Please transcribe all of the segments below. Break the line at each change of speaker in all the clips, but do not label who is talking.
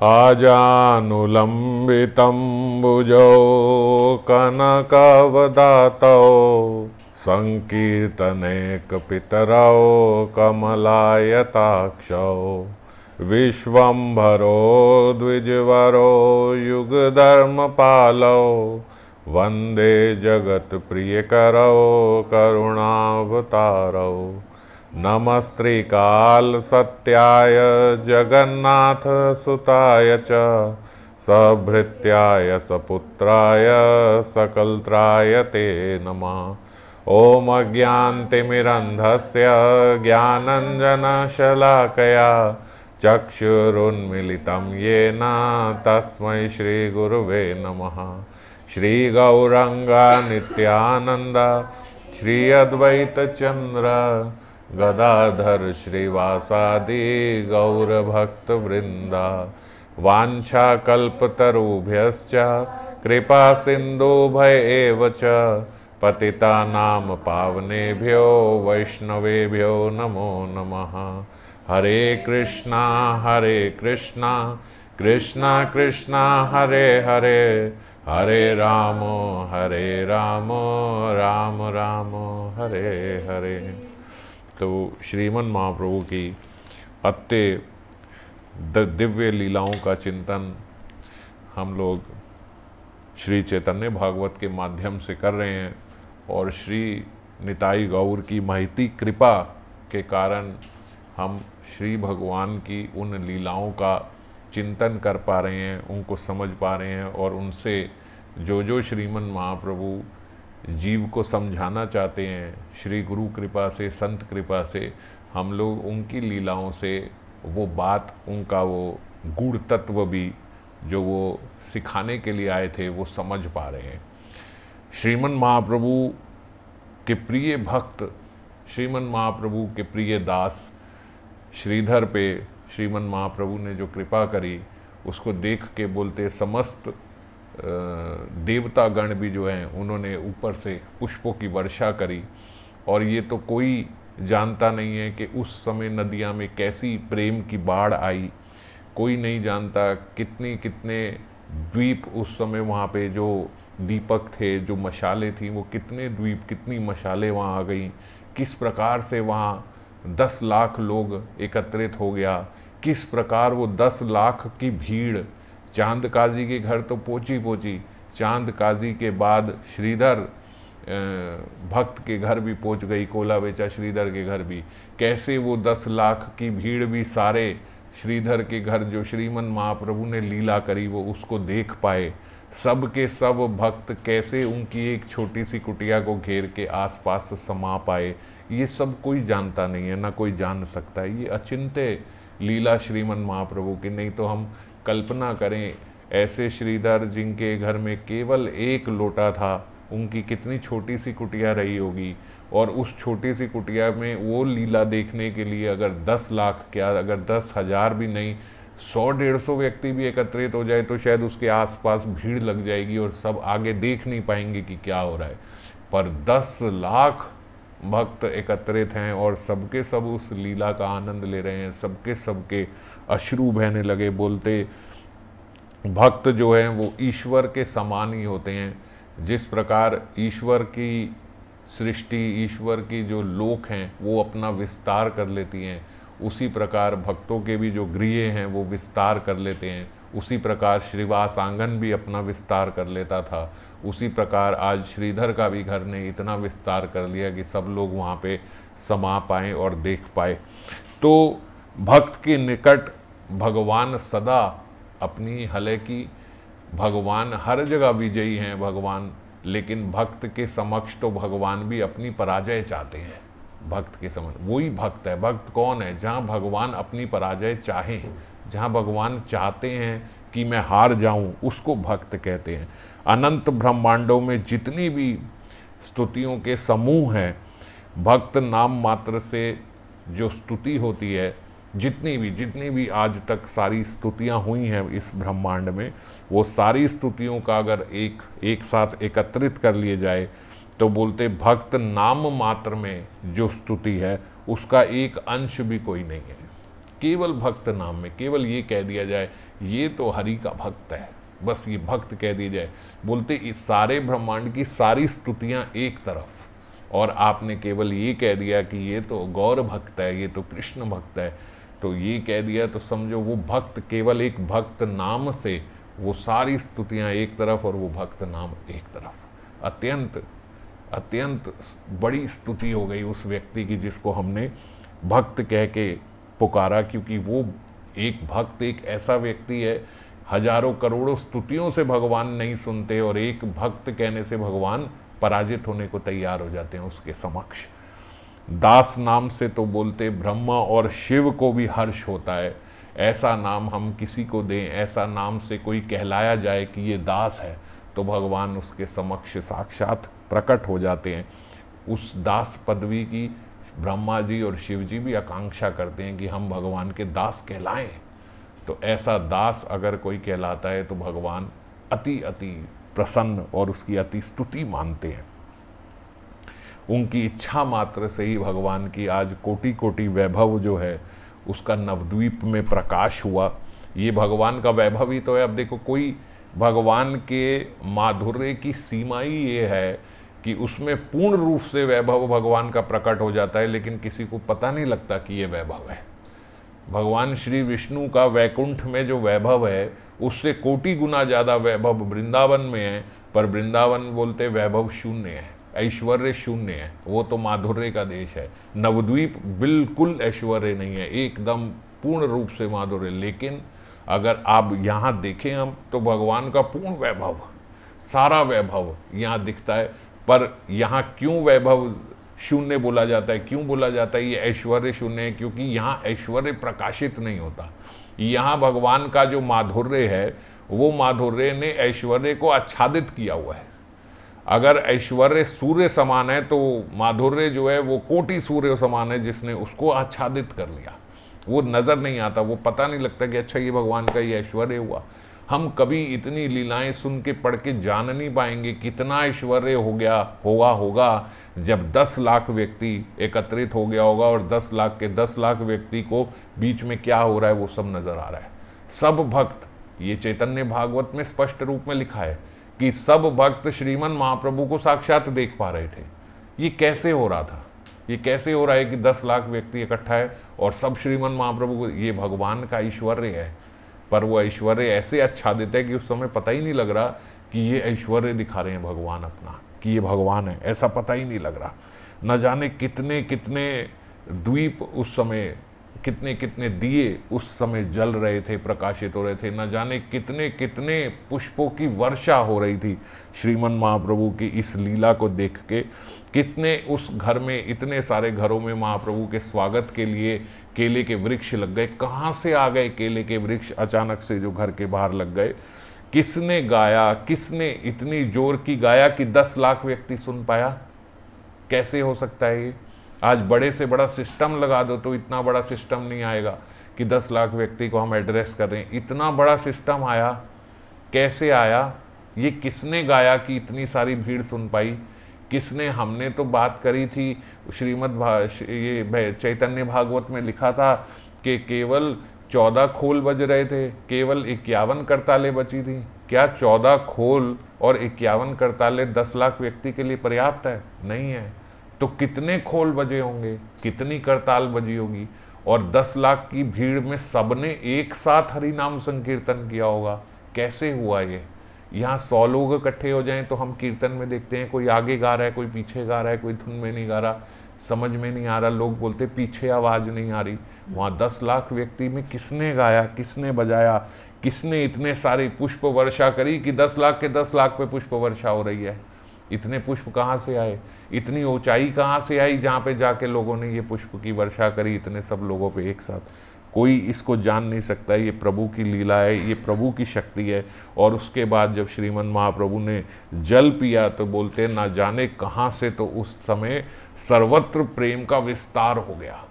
आजानुलम्बितं भुजौ कनकवदातौ संकीर्तनैकपितरौ कमलायताक्षौ विश्वम्भरो द्विजवरो युगधर्मपालौ वन्दे जगत्प्रियकरौ करुणावतारौ नमस्त्रिकाल सत्याय जगन्नाथ सुताय च सभृत्याय सपुत्राय सकलत्राय ते नमः। ॐ अज्ञानतिमिरन्धस्य ज्ञानाञ्जनशलाकया चक्षुरुन्मीलितं येन तस्मै श्रीगुरुवे नमः। श्रीगौरङ्ग नित्यानन्द श्री अद्वैतचन्द्र गदाधर श्रीवासादि गौरभक्तवृन्दा वाञ्छाकल्पतरुभ्यश्च कृपा सिन्धुभय एव च पतितानां पावनेभ्यो वैष्णवेभ्यो नमो नमः। हरे कृष्णा कृष्णा कृष्णा हरे हरे हरे राम राम राम हरे हरे। तो श्रीमन महाप्रभु की दिव्य लीलाओं का चिंतन हम लोग श्री चैतन्य भागवत के माध्यम से कर रहे हैं और श्री निताई गौर की महती कृपा के कारण हम श्री भगवान की उन लीलाओं का चिंतन कर पा रहे हैं, उनको समझ पा रहे हैं और उनसे जो श्रीमन महाप्रभु जीव को समझाना चाहते हैं, श्री गुरु कृपा से, संत कृपा से हम लोग उनकी लीलाओं से वो बात, उनका वो गूढ़ तत्व भी जो वो सिखाने के लिए आए थे वो समझ पा रहे हैं। श्रीमन महाप्रभु के प्रिय भक्त, श्रीमन महाप्रभु के प्रिय दास श्रीधर पे श्रीमन महाप्रभु ने जो कृपा करी उसको देख के बोलते समस्त देवतागण भी जो हैं उन्होंने ऊपर से पुष्पों की वर्षा करी। और ये तो कोई जानता नहीं है कि उस समय नदियाँ में कैसी प्रेम की बाढ़ आई, कोई नहीं जानता कितने द्वीप उस समय वहाँ पे जो दीपक थे, जो मशालें थी, वो कितने द्वीप, कितनी मशालें वहाँ आ गई, किस प्रकार से वहाँ 10 लाख लोग एकत्रित हो गया, किस प्रकार वो 10 लाख की भीड़ चांद काजी के घर तो पहुँची, चांद काजी के बाद श्रीधर भक्त के घर भी पहुँच गई, कोला बेचा श्रीधर के घर भी, कैसे वो 10 लाख की भीड़ भी सारे श्रीधर के घर जो श्रीमन महाप्रभु ने लीला करी वो उसको देख पाए। सब के सब भक्त कैसे उनकी एक छोटी सी कुटिया को घेर के आसपास समा पाए, ये सब कोई जानता नहीं है, ना कोई जान सकता है। ये अचिंत्य लीला श्रीमन महाप्रभु की। नहीं तो हम कल्पना करें ऐसे श्रीधर जिनके घर में केवल 1 लोटा था, उनकी कितनी छोटी सी कुटिया रही होगी, और उस छोटी सी कुटिया में वो लीला देखने के लिए अगर 10 लाख क्या, अगर 10,000 भी नहीं, 100-150 व्यक्ति भी एकत्रित हो जाए तो शायद उसके आसपास भीड़ लग जाएगी और सब आगे देख नहीं पाएंगे कि क्या हो रहा है। पर 10 लाख भक्त एकत्रित हैं और सबके सब उस लीला का आनंद ले रहे हैं, सबके अश्रु बहने लगे। बोलते भक्त जो हैं वो ईश्वर के समान ही होते हैं। जिस प्रकार ईश्वर की सृष्टि, ईश्वर की जो लोक हैं वो अपना विस्तार कर लेती हैं, उसी प्रकार भक्तों के भी जो गृह हैं वो विस्तार कर लेते हैं। उसी प्रकार श्रीवास आंगन भी अपना विस्तार कर लेता था। उसी प्रकार आज श्रीधर का भी घर ने इतना विस्तार कर लिया कि सब लोग वहाँ पे समा पाएँ और देख पाए। तो भक्त के निकट भगवान सदा अपनी, हालांकि भगवान हर जगह विजयी हैं भगवान, लेकिन भक्त के समक्ष तो भगवान भी अपनी पराजय चाहते हैं। भक्त के समक्ष वही भक्त है। भक्त कौन है? जहाँ भगवान अपनी पराजय चाहें, जहाँ भगवान चाहते हैं कि मैं हार जाऊं, उसको भक्त कहते हैं। अनंत ब्रह्मांडों में जितनी भी स्तुतियों के समूह हैं, भक्त नाम मात्र से जो स्तुति होती है, जितनी भी आज तक सारी स्तुतियां हुई हैं इस ब्रह्मांड में, वो सारी स्तुतियों का अगर एक साथ एकत्रित कर लिए जाए तो बोलते भक्त नाम मात्र में जो स्तुति है उसका एक अंश भी कोई नहीं है। केवल भक्त नाम में केवल ये कह दिया जाए ये तो हरि का भक्त है, बस ये भक्त कह दिया जाए। बोलते इस सारे ब्रह्मांड की सारी स्तुतियां एक तरफ, और आपने केवल ये कह दिया कि ये तो गौर भक्त है, ये तो कृष्ण भक्त है, तो ये कह दिया तो समझो वो भक्त केवल एक भक्त नाम से वो सारी स्तुतियां एक तरफ और वो भक्त नाम एक तरफ। अत्यंत अत्यंत बड़ी स्तुति हो गई उस व्यक्ति की जिसको हमने भक्त कह के पुकारा, क्योंकि वो एक भक्त एक ऐसा व्यक्ति है, हजारों करोड़ों स्तुतियों से भगवान नहीं सुनते और एक भक्त कहने से भगवान पराजित होने को तैयार हो जाते हैं उसके समक्ष। दास नाम से तो बोलते ब्रह्मा और शिव को भी हर्ष होता है, ऐसा नाम हम किसी को दें, ऐसा नाम से कोई कहलाया जाए कि ये दास है, तो भगवान उसके समक्ष साक्षात प्रकट हो जाते हैं। उस दास पदवी की ब्रह्मा जी और शिव जी भी आकांक्षा करते हैं कि हम भगवान के दास कहलाएं। तो ऐसा दास अगर कोई कहलाता है तो भगवान अति अति प्रसन्न और उसकी अति स्तुति मानते हैं। उनकी इच्छा मात्र से ही भगवान की आज कोटि कोटि वैभव जो है उसका नवद्वीप में प्रकाश हुआ। ये भगवान का वैभव ही तो है। अब देखो, कोई भगवान के माधुर्य की सीमा ही ये है कि उसमें पूर्ण रूप से वैभव भगवान का प्रकट हो जाता है, लेकिन किसी को पता नहीं लगता कि ये वैभव है। भगवान श्री विष्णु का वैकुंठ में जो वैभव है उससे कोटि गुना ज़्यादा वैभव वृंदावन में है, पर वृंदावन बोलते वैभव शून्य है, ऐश्वर्य शून्य है, वो तो माधुर्य का देश है। नवद्वीप बिल्कुल ऐश्वर्य नहीं है, एकदम पूर्ण रूप से माधुर्य। लेकिन अगर आप यहाँ देखें हम तो भगवान का पूर्ण वैभव, सारा वैभव यहाँ दिखता है। पर यहाँ क्यों वैभव शून्य बोला जाता है, क्यों बोला जाता है ये ऐश्वर्य शून्य है? क्योंकि यहाँ ऐश्वर्य प्रकाशित नहीं होता। यहाँ भगवान का जो माधुर्य है वो माधुर्य ने ऐश्वर्य को आच्छादित किया हुआ है। अगर ऐश्वर्य सूर्य समान है तो माधुर्य जो है वो कोटि सूर्य समान है, जिसने उसको आच्छादित कर लिया। वो नज़र नहीं आता, वो पता नहीं लगता कि अच्छा ये भगवान का ये ऐश्वर्य हुआ। हम कभी इतनी लीलाएं सुन के पढ़ के जान नहीं पाएंगे कितना ऐश्वर्य हो गया होगा जब 10 लाख व्यक्ति एकत्रित हो गया होगा और 10 लाख के 10 लाख व्यक्ति को बीच में क्या हो रहा है वो सब नजर आ रहा है। सब भक्त, ये चैतन्य भागवत में स्पष्ट रूप में लिखा है कि सब भक्त श्रीमन महाप्रभु को साक्षात देख पा रहे थे। ये कैसे हो रहा था? ये कैसे हो रहा है कि 10 लाख व्यक्ति इकट्ठा है और सब श्रीमन महाप्रभु को? ये भगवान का ऐश्वर्य है। पर वो ऐश्वर्य ऐसे आच्छादित है कि उस समय पता ही नहीं लग रहा कि ये ऐश्वर्य दिखा रहे हैं भगवान अपना, कि ये भगवान है, ऐसा पता ही नहीं लग रहा। न जाने कितने कितने द्वीप उस समय, कितने कितने दिए उस समय जल रहे थे, प्रकाशित हो रहे थे। न जाने कितने कितने पुष्पों की वर्षा हो रही थी श्रीमन महाप्रभु की इस लीला को देख के। किसने उस घर में, इतने सारे घरों में महाप्रभु के स्वागत के लिए केले के वृक्ष लग गए। कहाँ से आ गए केले के वृक्ष अचानक से जो घर के बाहर लग गए? किसने गाया, किसने इतनी जोर की गाया कि 10 लाख व्यक्ति सुन पाया? कैसे हो सकता है ये? आज बड़े से बड़ा सिस्टम लगा दो तो इतना बड़ा सिस्टम नहीं आएगा कि 10 लाख व्यक्ति को हम एड्रेस कर रहे हैं। इतना बड़ा सिस्टम आया, कैसे आया? ये किसने गाया कि इतनी सारी भीड़ सुन पाई? किसने? हमने तो बात करी थी ये चैतन्य भागवत में लिखा था कि केवल 14 खोल बज रहे थे, केवल 51 करतालें बची थी। क्या 14 खोल और 51 करतालें 10 लाख व्यक्ति के लिए पर्याप्त है? नहीं है। तो कितने खोल बजे होंगे, कितनी करताल बजी होगी? और 10 लाख की भीड़ में सबने एक साथ हरि नाम संकीर्तन किया होगा। कैसे हुआ ये? यहाँ 100 लोग इकट्ठे हो जाएं तो हम कीर्तन में देखते हैं कोई आगे गा रहा है, कोई पीछे गा रहा है, कोई धुन में नहीं गा रहा, समझ में नहीं आ रहा। लोग बोलते पीछे आवाज़ नहीं आ रही। वहाँ 10 लाख व्यक्ति में किसने गाया, किसने बजाया, किसने इतने सारी पुष्प वर्षा करी कि 10 लाख के 10 लाख पे पुष्प वर्षा हो रही है? इतने पुष्प कहाँ से आए? इतनी ऊंचाई कहाँ से आई जहाँ पे जाके लोगों ने ये पुष्प की वर्षा करी इतने सब लोगों पे एक साथ? कोई इसको जान नहीं सकता। ये प्रभु की लीला है, ये प्रभु की शक्ति है। और उसके बाद जब श्रीमन महाप्रभु ने जल पिया तो बोलते ना जाने कहाँ से तो उस समय सर्वत्र प्रेम का विस्तार हो गया।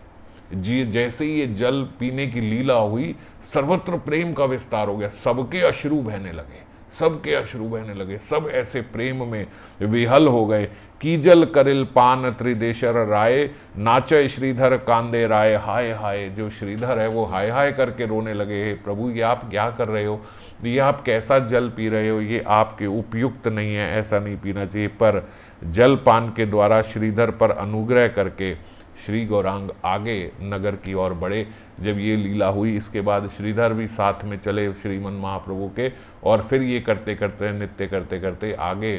जी, जैसे ही ये जल पीने की लीला हुई सर्वत्र प्रेम का विस्तार हो गया। सबके अश्रु बहने लगे, सबके अश्रु बहने लगे, सब ऐसे प्रेम में विहल हो गए। कीजल करिल पान त्रिदेशर राय, नाचे श्रीधर कांदे राय। हाय हाय, जो श्रीधर है वो हाय हाय करके रोने लगे, हे प्रभु ये आप क्या कर रहे हो, ये आप कैसा जल पी रहे हो, ये आपके उपयुक्त नहीं है, ऐसा नहीं पीना चाहिए। पर जल पान के द्वारा श्रीधर पर अनुग्रह करके श्री गौरांग आगे नगर की ओर बढ़े। जब ये लीला हुई इसके बाद श्रीधर भी साथ में चले श्रीमन महाप्रभु के, और फिर ये करते करते नृत्य करते करते आगे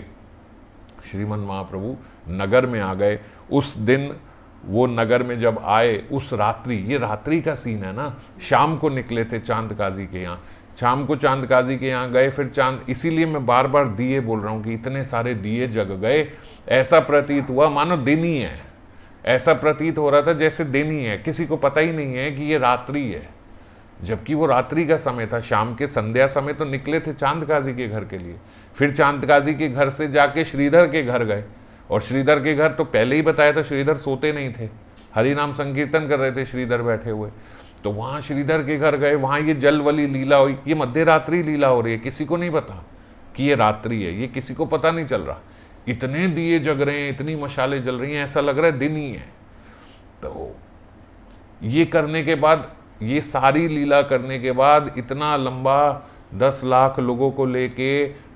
श्रीमन महाप्रभु नगर में आ गए। उस दिन वो नगर में जब आए, उस रात्रि, ये रात्रि का सीन है ना, शाम को निकले थे चांद काजी के यहाँ, शाम को चांद काजी के यहाँ गए, फिर चांद, इसीलिए मैं बार बार दिए बोल रहा हूँ कि इतने सारे दिए जग गए, ऐसा प्रतीत हुआ मानो दिन ही है, ऐसा प्रतीत हो रहा था जैसे दिन ही है, किसी को पता ही नहीं है कि ये रात्रि है, जबकि वो रात्रि का समय था। शाम के संध्या समय तो निकले थे चांद काजी के घर के लिए, फिर चांद काजी के घर से जाके श्रीधर के घर गए, और श्रीधर के घर तो पहले ही बताया था श्रीधर सोते नहीं थे, हरि नाम संकीर्तन कर रहे थे श्रीधर बैठे हुए, तो वहां श्रीधर के घर गए, वहां ये जल वाली लीला हुई। ये मध्य रात्रि लीला हो रही है, किसी को नहीं पता कि ये रात्रि है, ये किसी को पता नहीं चल रहा। इतने दिए जग रहे हैं, इतनी मशालें जल रही हैं, ऐसा लग रहा है दिन ही है। तो ये करने के बाद, ये सारी लीला करने के बाद, इतना लंबा 10 लाख लोगों को लेके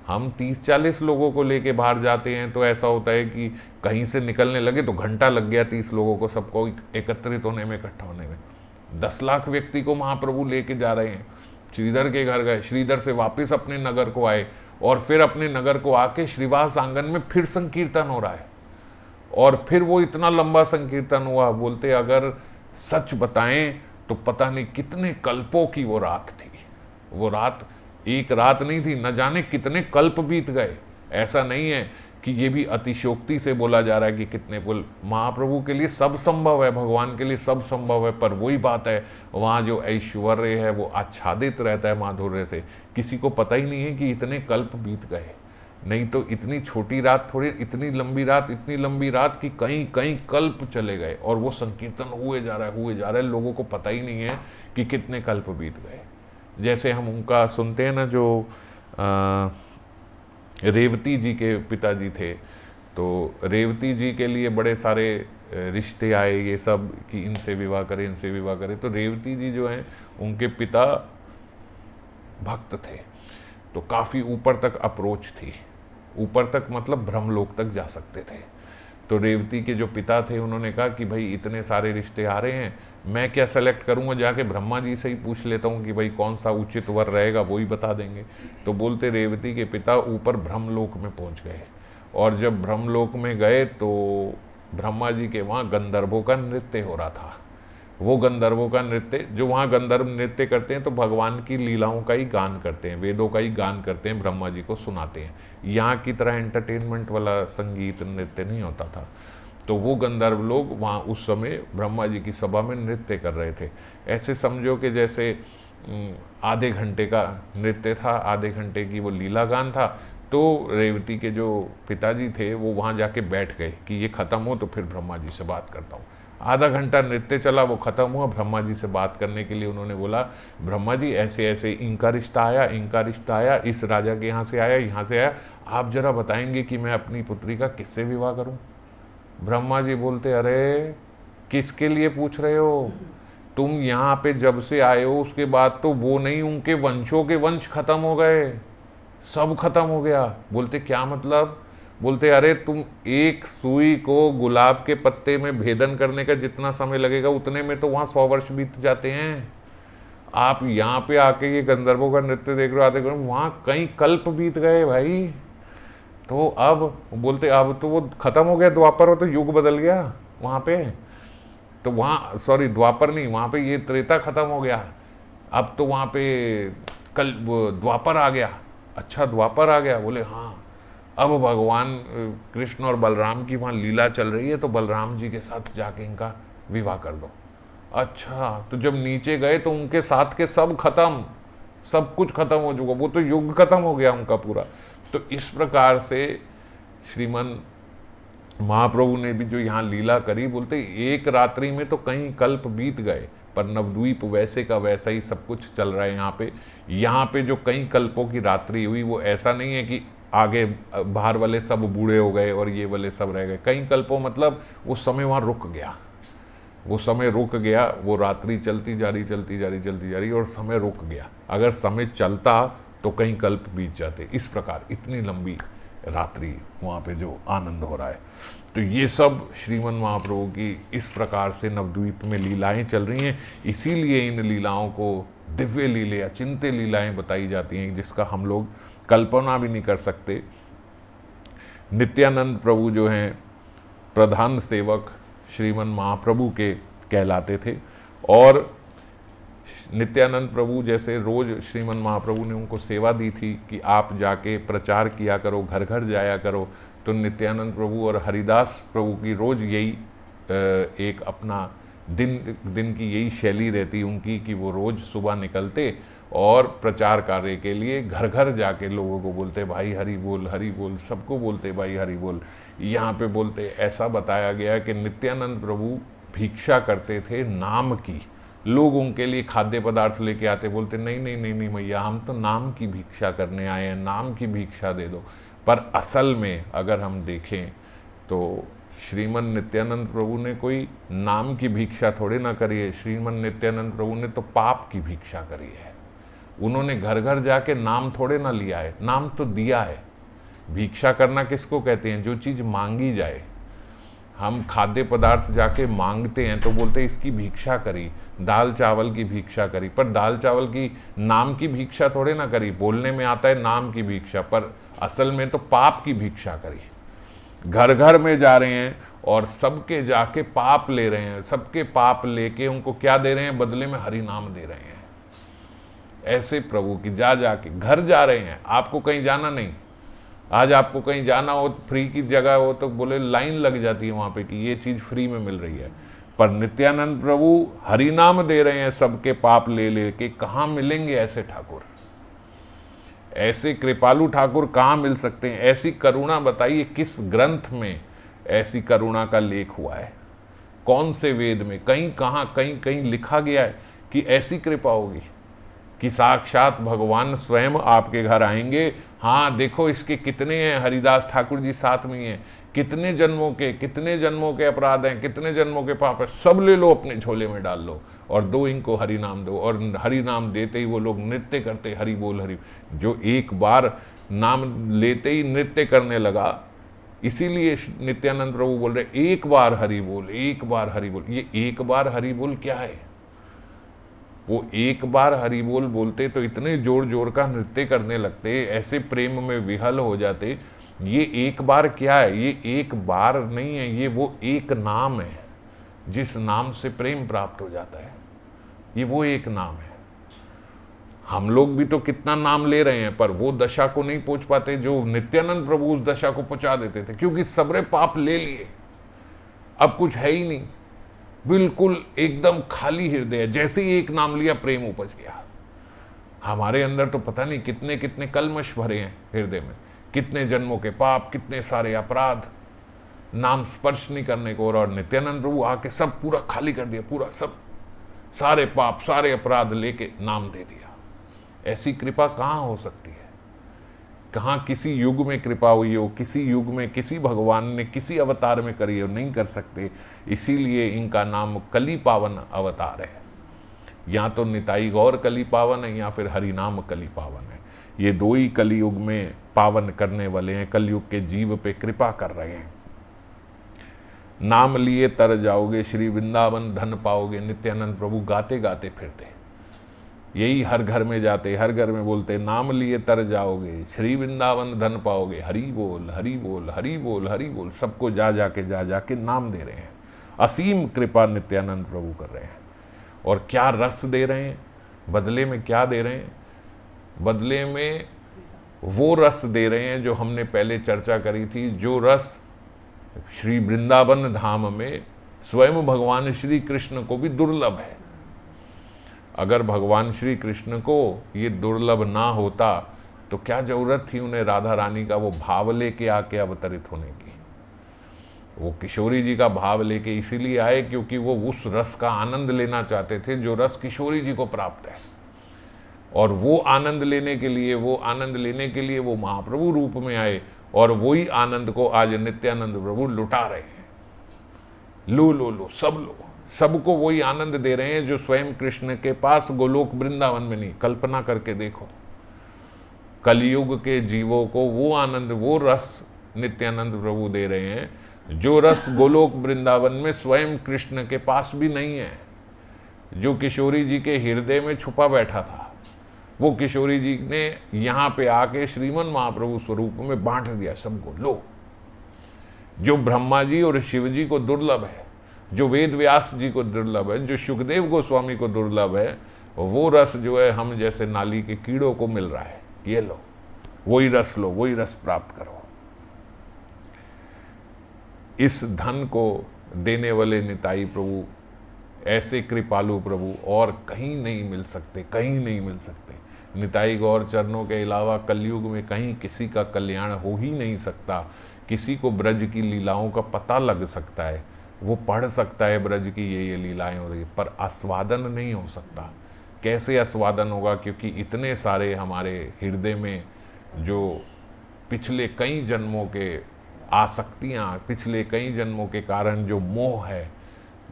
हम 30-40 लोगों को लेके बाहर जाते हैं, तो ऐसा होता है कि कहीं से निकलने लगे तो घंटा लग गया 30 लोगों को सबको एकत्रित होने में, इकट्ठा होने में। 10 लाख व्यक्ति को महाप्रभु लेके जा रहे हैं। श्रीधर के घर गए, श्रीधर से वापस अपने नगर को आए, और फिर अपने नगर को आके श्रीवास आंगन में फिर संकीर्तन हो रहा है, और फिर वो इतना लंबा संकीर्तन हुआ, बोलते अगर सच बताएं तो पता नहीं कितने कल्पों की वो रात थी। वो रात एक रात नहीं थी, न जाने कितने कल्प बीत गए। ऐसा नहीं है कि ये भी अतिशयोक्ति से बोला जा रहा है कि कितने पुल, महाप्रभु के लिए सब संभव है, भगवान के लिए सब संभव है, पर वही बात है, वहाँ जो ऐश्वर्य है वो आच्छादित रहता है माधुर्य से, किसी को पता ही नहीं है कि इतने कल्प बीत गए। नहीं तो इतनी छोटी रात थोड़ी, इतनी लंबी रात कि कहीं कहीं कल्प चले गए, और वो संकीर्तन हुए जा रहा है, लोगों को पता ही नहीं है कि कितने कल्प बीत गए। जैसे हम उनका सुनते हैं ना, जो रेवती जी के पिताजी थे, तो रेवती जी के लिए बड़े सारे रिश्ते आए, ये सब कि इनसे विवाह करें, इनसे विवाह करें। तो रेवती जी जो हैं, उनके पिता भक्त थे, तो काफ़ी ऊपर तक अप्रोच थी, ऊपर तक मतलब ब्रह्मलोक तक जा सकते थे। तो रेवती के जो पिता थे, उन्होंने कहा कि भाई इतने सारे रिश्ते आ रहे हैं, मैं क्या सेलेक्ट करूंगा, जाके ब्रह्मा जी से ही पूछ लेता हूँ कि भाई कौन सा उचित वर रहेगा, वो ही बता देंगे। तो बोलते रेवती के पिता ऊपर ब्रह्मलोक में पहुँच गए, और जब ब्रह्मलोक में गए तो ब्रह्मा जी के वहाँ गंधर्वों का नृत्य हो रहा था। वो गंधर्वों का नृत्य, जो वहाँ गंधर्व नृत्य करते हैं तो भगवान की लीलाओं का ही गान करते हैं, वेदों का ही गान करते हैं, ब्रह्मा जी को सुनाते हैं। यहाँ की तरह एंटरटेनमेंट वाला संगीत नृत्य नहीं होता था। तो वो गंधर्व लोग वहाँ उस समय ब्रह्मा जी की सभा में नृत्य कर रहे थे। ऐसे समझो कि जैसे आधे घंटे का नृत्य था, आधे घंटे की वो लीला गान था। तो रेवती के जो पिताजी थे वो वहाँ जाके बैठ गए कि ये ख़त्म हो तो फिर ब्रह्मा जी से बात करता हूँ। आधा घंटा नृत्य चला, वो ख़त्म हुआ, ब्रह्मा जी से बात करने के लिए उन्होंने बोला, ब्रह्मा जी ऐसे ऐसे इनका रिश्ता आया, इस राजा के यहाँ से आया, यहाँ से आया, आप जरा बताएंगे कि मैं अपनी पुत्री का किससे विवाह करूँ। ब्रह्मा जी बोलते, अरे किसके लिए पूछ रहे हो, तुम यहाँ पे जब से आए हो उसके बाद तो वो नहीं, उनके वंशों के वंश खत्म हो गए, सब खत्म हो गया। बोलते क्या मतलब। बोलते अरे तुम एक सुई को गुलाब के पत्ते में भेदन करने का जितना समय लगेगा उतने में तो वहाँ 100 वर्ष बीत जाते हैं। आप यहाँ पे आके ये गंधर्वों का नृत्य देख रहे हो, आते करो, वहाँ कई कल्प बीत गए भाई। तो अब बोलते अब तो वो खत्म हो गया, द्वापर हो तो युग बदल गया वहाँ पे। तो वहाँ सॉरी द्वापर नहीं, वहाँ पे ये त्रेता खत्म हो गया, अब तो वहाँ पे कल द्वापर आ गया। अच्छा द्वापर आ गया। बोले हाँ, अब भगवान कृष्ण और बलराम की वहाँ लीला चल रही है, तो बलराम जी के साथ जाके इनका विवाह कर दो। अच्छा, तो जब नीचे गए तो उनके साथ के सब खत्म, सब कुछ खत्म हो चुका, वो तो युग खत्म हो गया उनका पूरा। तो इस प्रकार से श्रीमन महाप्रभु ने भी जो यहाँ लीला करी, बोलते एक रात्रि में तो कई कल्प बीत गए, पर नवद्वीप वैसे का वैसा ही सब कुछ चल रहा है यहाँ पे जो कई कल्पों की रात्रि हुई वो ऐसा नहीं है कि आगे बाहर वाले सब बूढ़े हो गए और ये वाले सब रह गए। कई कल्पों मतलब वो समय वहाँ रुक गया, वो समय रुक गया, वो रात्रि चलती जा रही और समय रुक गया। अगर समय चलता तो कई कल्प बीत जाते। इस प्रकार इतनी लंबी रात्रि वहाँ पे जो आनंद हो रहा है। तो ये सब श्रीमन महाप्रभु की इस प्रकार से नवद्वीप में लीलाएं चल रही हैं। इसीलिए इन लीलाओं को दिव्य लीले, अचिंत्य लीलाएं बताई जाती हैं, जिसका हम लोग कल्पना भी नहीं कर सकते। नित्यानंद प्रभु जो हैं प्रधान सेवक श्रीमन महाप्रभु के कहलाते थे, और नित्यानंद प्रभु जैसे रोज श्रीमन महाप्रभु ने उनको सेवा दी थी कि आप जाके प्रचार किया करो, घर घर जाया करो। तो नित्यानंद प्रभु और हरिदास प्रभु की रोज यही एक अपना दिन की यही शैली रहती उनकी कि वो रोज सुबह निकलते और प्रचार कार्य के लिए घर घर जाके लोगों को बोलते भाई हरि बोल, सबको बोलते भाई हरि बोल। यहाँ पे बोलते ऐसा बताया गया कि नित्यानंद प्रभु भिक्षा करते थे नाम की। लोग उनके लिए खाद्य पदार्थ लेके आते, बोलते नहीं भैया, हम तो नाम की भिक्षा करने आए हैं, नाम की भिक्षा दे दो। पर असल में अगर हम देखें तो श्रीमन नित्यानंद प्रभु ने कोई नाम की भिक्षा थोड़े ना करी है। श्रीमन नित्यानंद प्रभु ने तो पाप की भिक्षा करी है। उन्होंने घर घर जाके नाम थोड़े ना लिया है, नाम तो दिया है। भिक्षा करना किसको कहते हैं? जो चीज़ मांगी जाए। हम खाद्य पदार्थ जाके मांगते हैं तो बोलते हैं इसकी भिक्षा करी, दाल चावल की भिक्षा करी, पर दाल चावल की नाम की भिक्षा थोड़े ना करी। बोलने में आता है नाम की भिक्षा, पर असल में तो पाप की भिक्षा करी। घर घर में जा रहे हैं और सबके जाके पाप ले रहे हैं, सबके पाप लेके उनको क्या दे रहे हैं? बदले में हरि नाम दे रहे हैं। ऐसे प्रभु की जाके घर जा रहे हैं। आपको कहीं जाना नहीं, आज आपको कहीं जाना हो, फ्री की जगह हो तो बोले लाइन लग जाती है वहाँ पे कि ये चीज़ फ्री में मिल रही है। पर नित्यानंद प्रभु हरि नाम दे रहे हैं सबके पाप ले लेके। कहाँ मिलेंगे ऐसे ठाकुर? ऐसे कृपालु ठाकुर कहाँ मिल सकते हैं? ऐसी करुणा बताइए किस ग्रंथ में ऐसी करुणा का लेख हुआ है? कौन से वेद में? कहीं कहाँ कहीं लिखा गया है कि ऐसी कृपा होगी कि साक्षात भगवान स्वयं आपके घर आएंगे? हाँ देखो इसके कितने हैं, हरिदास ठाकुर जी साथ में हैं, कितने जन्मों के अपराध हैं, कितने जन्मों के पाप है, सब ले लो अपने झोले में डाल लो और दो इनको हरि नाम दो। और हरि नाम देते ही वो लोग नृत्य करते, हरि बोल हरि। जो एक बार नाम लेते ही नृत्य करने लगा, इसीलिए नित्यानंद प्रभु बोल रहे एक बार हरि बोल, एक बार हरि बोल। ये एक बार हरि बोल क्या है? वो एक बार हरि बोल बोलते तो इतने जोर जोर का नृत्य करने लगते, ऐसे प्रेम में विहल हो जाते। ये एक बार क्या है? ये एक बार नहीं है, ये वो एक नाम है जिस नाम से प्रेम प्राप्त हो जाता है। ये वो एक नाम है। हम लोग भी तो कितना नाम ले रहे हैं, पर वो दशा को नहीं पहुंच पाते जो नित्यानंद प्रभु उस दशा को पहुंचा देते थे, क्योंकि सबरे पाप ले लिए, अब कुछ है ही नहीं, बिल्कुल एकदम खाली हृदय है। जैसे ही एक नाम लिया प्रेम उपज गया। हमारे अंदर तो पता नहीं कितने कितने कल्मश भरे हैं हृदय में, कितने जन्मों के पाप, कितने सारे अपराध, नाम स्पर्श नहीं करने को। और नित्यानंद प्रभु आके सब पूरा खाली कर दिया, पूरा सब सारे पाप सारे अपराध लेके नाम दे दिया। ऐसी कृपा कहाँ हो सकती है? कहाँ किसी युग में कृपा हुई हो, किसी युग में किसी भगवान ने किसी अवतार में करी हो? नहीं कर सकते। इसीलिए इनका नाम कली पावन अवतार है। या तो निताई गौर कली पावन है या फिर हरिनाम कली पावन है। ये दो ही कलयुग में पावन करने वाले हैं, कलयुग के जीव पे कृपा कर रहे हैं। नाम लिए तर जाओगे, श्री वृंदावन धन पाओगे। नित्यानंद प्रभु गाते गाते फिरते, यही हर घर में जाते, हर घर में बोलते, नाम लिए तर जाओगे, श्री वृंदावन धन पाओगे, हरि बोल हरि बोल हरि बोल हरि बोल। सबको जा जाके नाम दे रहे हैं। असीम कृपा नित्यानंद प्रभु कर रहे हैं। और क्या रस दे रहे हैं? बदले में क्या दे रहे हैं? बदले में वो रस दे रहे हैं जो हमने पहले चर्चा करी थी, जो रस श्री वृंदावन धाम में स्वयं भगवान श्री कृष्ण को भी दुर्लभ है। अगर भगवान श्री कृष्ण को ये दुर्लभ ना होता तो क्या जरूरत थी उन्हें राधा रानी का वो भाव लेके आके अवतरित होने की? वो किशोरी जी का भाव लेके इसीलिए आए क्योंकि वो उस रस का आनंद लेना चाहते थे जो रस किशोरी जी को प्राप्त है, और वो आनंद लेने के लिए वो महाप्रभु रूप में आए, और वही आनंद को आज नित्यानंद प्रभु लुटा रहे हैं। लो लो लो, सब लो, सबको वही आनंद दे रहे हैं जो स्वयं कृष्ण के पास गोलोक वृंदावन में नहीं। कल्पना करके देखो, कलयुग के जीवों को वो आनंद, वो रस नित्यानंद प्रभु दे रहे हैं जो रस गोलोक वृंदावन में स्वयं कृष्ण के पास भी नहीं है, जो किशोरी जी के हृदय में छुपा बैठा था। वो किशोरी जी ने यहाँ पे आके श्रीमन महाप्रभु स्वरूप में बांट दिया सबको। लो, जो ब्रह्मा जी और शिव जी को दुर्लभ है, जो वेद व्यास जी को दुर्लभ है, जो सुखदेव गोस्वामी को दुर्लभ है, वो रस जो है हम जैसे नाली के कीड़ों को मिल रहा है। ये लो, वही रस लो, वही रस प्राप्त करो। इस धन को देने वाले निताई प्रभु, ऐसे कृपालु प्रभु और कहीं नहीं मिल सकते, कहीं नहीं मिल सकते। निताई गौर चरणों के अलावा कलयुग में कहीं किसी का कल्याण हो ही नहीं सकता। किसी को ब्रज की लीलाओं का पता लग सकता है, वो पढ़ सकता है ब्रज की ये लीलाएं हो रही, पर आस्वादन नहीं हो सकता। कैसे आस्वादन होगा? क्योंकि इतने सारे हमारे हृदय में जो पिछले कई जन्मों के आसक्तियाँ, पिछले कई जन्मों के कारण जो मोह है,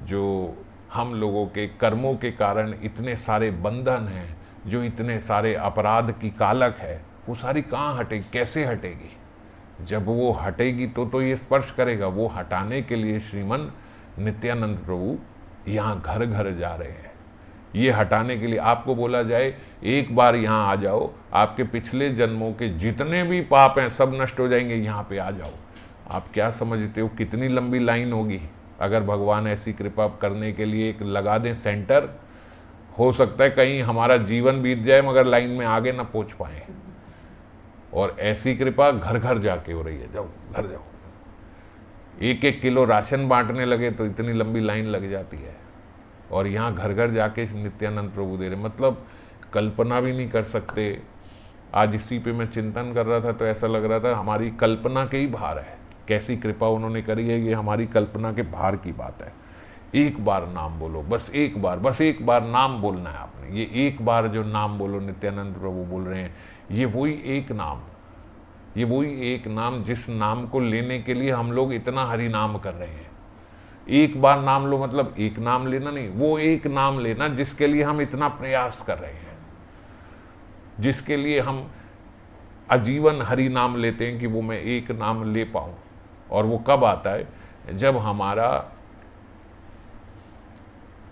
जो हम लोगों के कर्मों के कारण इतने सारे बंधन हैं, जो इतने सारे अपराध की कालक है, वो सारी कहाँ हटेगी? कैसे हटेगी? जब वो हटेगी तो ये स्पर्श करेगा। वो हटाने के लिए श्रीमन नित्यानंद प्रभु यहाँ घर घर जा रहे हैं। ये हटाने के लिए आपको बोला जाए एक बार यहाँ आ जाओ, आपके पिछले जन्मों के जितने भी पाप हैं सब नष्ट हो जाएंगे, यहाँ पे आ जाओ। आप क्या समझते हो कितनी लंबी लाइन होगी? अगर भगवान ऐसी कृपा करने के लिए एक लगा दें सेंटर, हो सकता है कहीं हमारा जीवन बीत जाए मगर लाइन में आगे ना पहुंच पाए। और ऐसी कृपा घर घर जाके हो रही है। जाओ, घर जाओ। 1-1 किलो राशन बांटने लगे तो इतनी लंबी लाइन लग जाती है, और यहाँ घर घर जाके नित्यानंद प्रभु दे रहे। मतलब कल्पना भी नहीं कर सकते। आज इसी पे मैं चिंतन कर रहा था तो ऐसा लग रहा था हमारी कल्पना के ही भार है। कैसी कृपा उन्होंने करी है, ये हमारी कल्पना के भार की बात है। एक बार नाम बोलो, बस एक बार नाम बोलना है आपने। ये एक बार जो नाम बोलो, नित्यानंद प्रभु बोल रहे हैं, ये वही एक नाम जिस नाम को लेने के लिए हम लोग इतना हरि नाम कर रहे हैं। एक बार नाम लो मतलब एक नाम लेना नहीं, वो एक नाम लेना जिसके लिए हम इतना प्रयास कर रहे हैं, जिसके लिए हम आजीवन हरि नाम लेते हैं कि वो मैं एक नाम ले पाऊं। और वो कब आता है? जब हमारा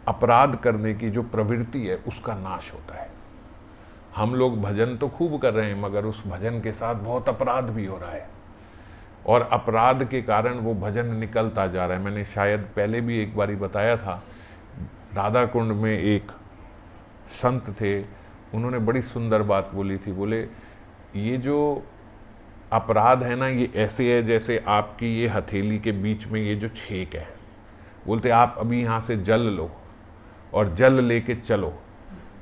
अपराध करने की जो प्रवृत्ति है उसका नाश होता है। हम लोग भजन तो खूब कर रहे हैं मगर उस भजन के साथ बहुत अपराध भी हो रहा है, और अपराध के कारण वो भजन निकलता जा रहा है। मैंने शायद पहले भी एक बारी बताया था, राधा कुंड में एक संत थे, उन्होंने बड़ी सुंदर बात बोली थी। बोले ये जो अपराध है ना, ये ऐसे है जैसे आपकी ये हथेली के बीच में ये जो छेक है। बोलते आप अभी यहाँ से जल लो और जल लेके चलो,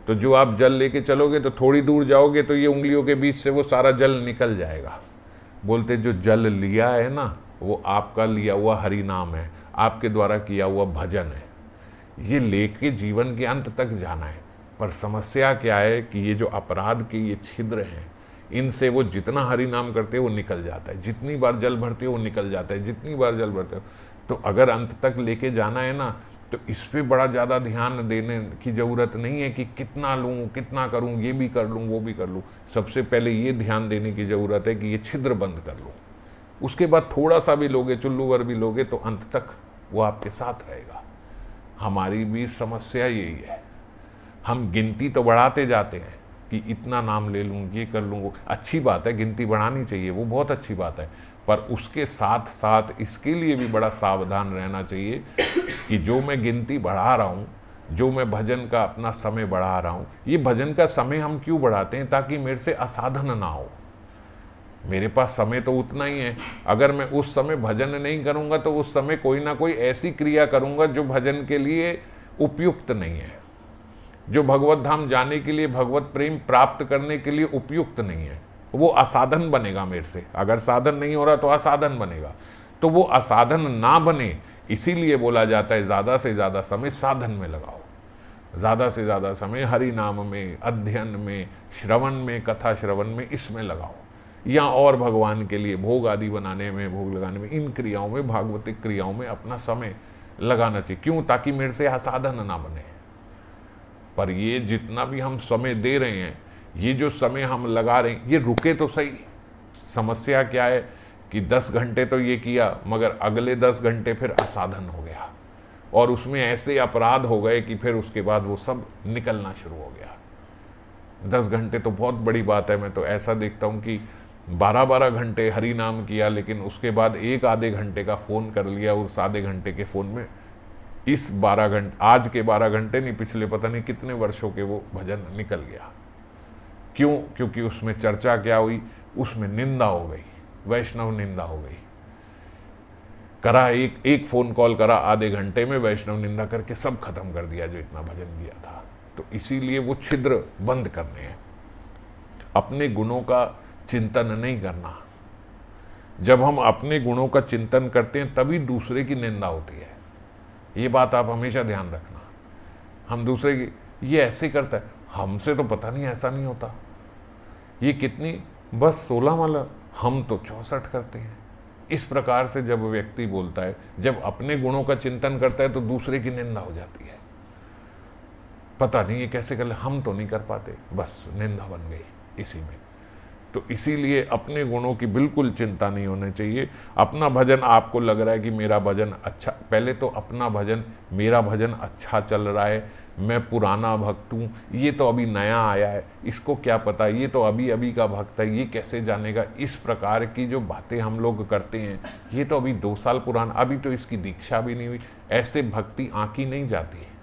तो जो आप जल लेके चलोगे तो थोड़ी दूर जाओगे तो ये उंगलियों के बीच से वो सारा जल निकल जाएगा। बोलते जो जल लिया है ना, वो आपका लिया हुआ हरि नाम है, आपके द्वारा किया हुआ भजन है। ये लेके जीवन के अंत तक जाना है। पर समस्या क्या है कि ये जो अपराध के ये छिद्र हैं, इनसे वो जितना हरि नाम करते हो वो निकल जाता है। जितनी बार जल भरते हो वो निकल जाता है, जितनी बार जल भरते हो। तो अगर अंत तक लेके जाना है ना, तो इस पे बड़ा ज़्यादा ध्यान देने की ज़रूरत नहीं है कि कितना लूँ, कितना करूँ, ये भी कर लूँ, वो भी कर लूँ। सबसे पहले ये ध्यान देने की ज़रूरत है कि ये छिद्र बंद कर लूँ। उसके बाद थोड़ा सा भी लोगे, चुल्लू भर भी लोगे, तो अंत तक वो आपके साथ रहेगा। हमारी भी समस्या यही है, हम गिनती तो बढ़ाते जाते हैं कि इतना नाम ले लूँ, ये कर लूँ। वो अच्छी बात है, गिनती बढ़ानी चाहिए, वो बहुत अच्छी बात है। पर उसके साथ साथ इसके लिए भी बड़ा सावधान रहना चाहिए कि जो मैं गिनती बढ़ा रहा हूँ, जो मैं भजन का अपना समय बढ़ा रहा हूँ, ये भजन का समय हम क्यों बढ़ाते हैं? ताकि मेरे से असाधन ना हो। मेरे पास समय तो उतना ही है। अगर मैं उस समय भजन नहीं करूँगा तो उस समय कोई ना कोई ऐसी क्रिया करूँगा जो भजन के लिए उपयुक्त नहीं है, जो भगवत धाम जाने के लिए, भगवत प्रेम प्राप्त करने के लिए उपयुक्त नहीं है। वो असाधन बनेगा मेरे से। अगर साधन नहीं हो रहा तो असाधन बनेगा। तो वो असाधन ना बने, इसीलिए बोला जाता है ज़्यादा से ज़्यादा समय साधन में लगाओ, ज़्यादा से ज़्यादा समय हरि नाम में, अध्ययन में, श्रवण में, कथा श्रवण में, इसमें लगाओ, या और भगवान के लिए भोग आदि बनाने में, भोग लगाने में, इन क्रियाओं में, भागवतिक क्रियाओं में अपना समय लगाना चाहिए। क्यों? ताकि मेरे से असाधन ना बने। पर ये जितना भी हम समय दे रहे हैं, ये जो समय हम लगा रहे हैं, ये रुके तो सही। समस्या क्या है कि 10 घंटे तो ये किया, मगर अगले 10 घंटे फिर असाधन हो गया, और उसमें ऐसे अपराध हो गए कि फिर उसके बाद वो सब निकलना शुरू हो गया। 10 घंटे तो बहुत बड़ी बात है। मैं तो ऐसा देखता हूँ कि 12-12 घंटे हरि नाम किया, लेकिन उसके बाद एक आधे घंटे का फ़ोन कर लिया, उस आधे घंटे के फ़ोन में इस 12 घंटे, आज के 12 घंटे नहीं, पिछले पता नहीं कितने वर्षों के वो भजन निकल गया। क्यों? क्योंकि उसमें चर्चा क्या हुई, उसमें निंदा हो गई, वैष्णव निंदा हो गई। करा एक फ़ोन कॉल करा, आधे घंटे में वैष्णव निंदा करके सब खत्म कर दिया जो इतना भजन किया था। तो इसीलिए वो छिद्र बंद करने हैं। अपने गुणों का चिंतन नहीं करना। जब हम अपने गुणों का चिंतन करते हैं तभी दूसरे की निंदा होती है। ये बात आप हमेशा ध्यान रखना। हम दूसरे की, ये ऐसे करता है, हमसे तो पता नहीं ऐसा नहीं होता, ये कितनी बस 16 माला, हम तो 64 करते हैं। इस प्रकार से जब व्यक्ति बोलता है, जब अपने गुणों का चिंतन करता है तो दूसरे की निंदा हो जाती है। पता नहीं ये कैसे कर ले, हम तो नहीं कर पाते, बस निंदा बन गई इसी में। तो इसीलिए अपने गुणों की बिल्कुल चिंता नहीं होनी चाहिए। अपना भजन आपको लग रहा है कि मेरा भजन अच्छा, पहले तो अपना भजन, मेरा भजन अच्छा चल रहा है, मैं पुराना भक्त हूँ, ये तो अभी नया आया है, इसको क्या पता, ये तो अभी अभी का भक्त है, ये कैसे जानेगा। इस प्रकार की जो बातें हम लोग करते हैं, ये तो अभी 2 साल पुराना, अभी तो इसकी दीक्षा भी नहीं हुई, ऐसे भक्ति आंकी नहीं जाती है।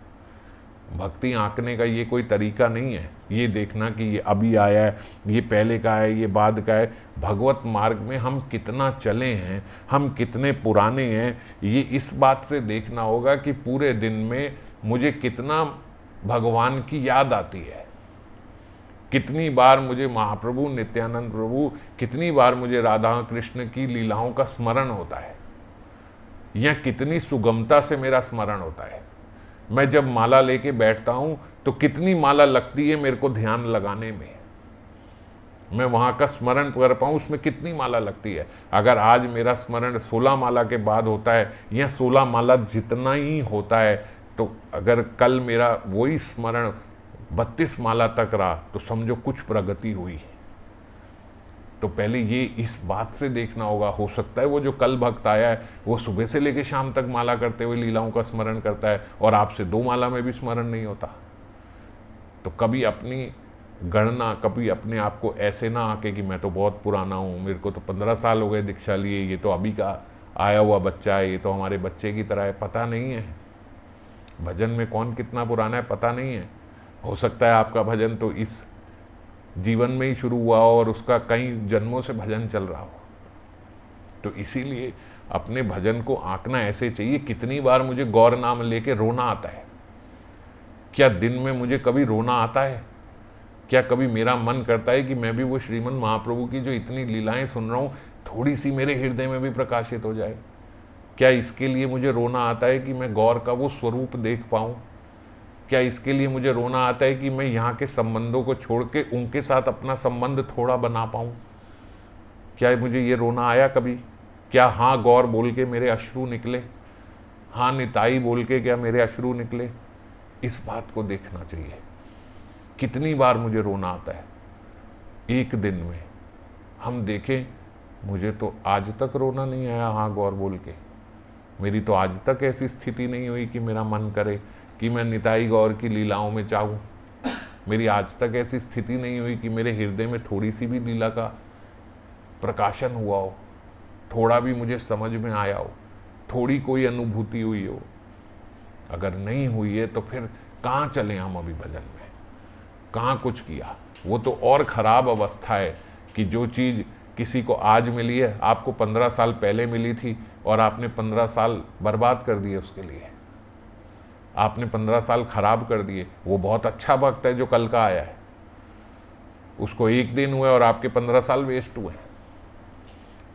भक्ति आंकने का ये कोई तरीका नहीं है, ये देखना कि ये अभी आया है, ये पहले का है, ये बाद का है। भगवत मार्ग में हम कितना चले हैं, हम कितने पुराने हैं, ये इस बात से देखना होगा कि पूरे दिन में मुझे कितना भगवान की याद आती है, कितनी बार मुझे महाप्रभु नित्यानंद प्रभु, कितनी बार मुझे राधा कृष्ण की लीलाओं का स्मरण होता है, या कितनी सुगमता से मेरा स्मरण होता है। मैं जब माला लेके बैठता हूं तो कितनी माला लगती है मेरे को ध्यान लगाने में, मैं वहां का स्मरण कर पाऊं, उसमें कितनी माला लगती है। अगर आज मेरा स्मरण 16 माला के बाद होता है, या 16 माला जितना ही होता है, तो अगर कल मेरा वही स्मरण 32 माला तक रहा, तो समझो कुछ प्रगति हुई। तो पहले ये इस बात से देखना होगा। हो सकता है वो जो कल भक्त आया है वो सुबह से लेकर शाम तक माला करते हुए लीलाओं का स्मरण करता है, और आपसे 2 माला में भी स्मरण नहीं होता। तो कभी अपनी गणना, कभी अपने आप को ऐसे ना आके कि मैं तो बहुत पुराना हूँ, मेरे को तो 15 साल हो गए दीक्षा लिए, ये तो अभी का आया हुआ बच्चा है, ये तो हमारे बच्चे की तरह है। पता नहीं है भजन में कौन कितना पुराना है, पता नहीं है। हो सकता है आपका भजन तो इस जीवन में ही शुरू हुआ हो और उसका कई जन्मों से भजन चल रहा हो। तो इसीलिए अपने भजन को आंकना ऐसे चाहिए। कितनी बार मुझे गौर नाम लेके रोना आता है? क्या दिन में मुझे कभी रोना आता है? क्या कभी मेरा मन करता है कि मैं भी वो श्रीमन महाप्रभु की जो इतनी लीलाएं सुन रहा हूँ, थोड़ी सी मेरे हृदय में भी प्रकाशित हो जाए? क्या इसके लिए मुझे रोना आता है कि मैं गौर का वो स्वरूप देख पाऊँ? क्या इसके लिए मुझे रोना आता है कि मैं यहाँ के संबंधों को छोड़ के उनके साथ अपना संबंध थोड़ा बना पाऊँ? क्या मुझे ये रोना आया कभी? क्या हाँ गौर बोल के मेरे अश्रु निकले? हाँ निताई बोल के क्या मेरे अश्रु निकले? इस बात को देखना चाहिए। कितनी बार मुझे रोना आता है एक दिन में? हम देखें, मुझे तो आज तक रोना नहीं आया हाँ गौर बोल के। मेरी तो आज तक ऐसी स्थिति नहीं हुई कि मेरा मन करे कि मैं निताई गौर की लीलाओं में चाहूँ। मेरी आज तक ऐसी स्थिति नहीं हुई कि मेरे हृदय में थोड़ी सी भी लीला का प्रकाशन हुआ हो, थोड़ा भी मुझे समझ में आया हो, थोड़ी कोई अनुभूति हुई हो। अगर नहीं हुई है तो फिर कहाँ चले हम अभी भजन में? कहाँ कुछ किया? वो तो और ख़राब अवस्था है कि जो चीज़ किसी को आज मिली है, आपको 15 साल पहले मिली थी और आपने 15 साल बर्बाद कर दिए उसके लिए। आपने 15 साल खराब कर दिए। वो बहुत अच्छा भक्त है जो कल का आया है, उसको एक दिन हुआ और आपके 15 साल वेस्ट हुए।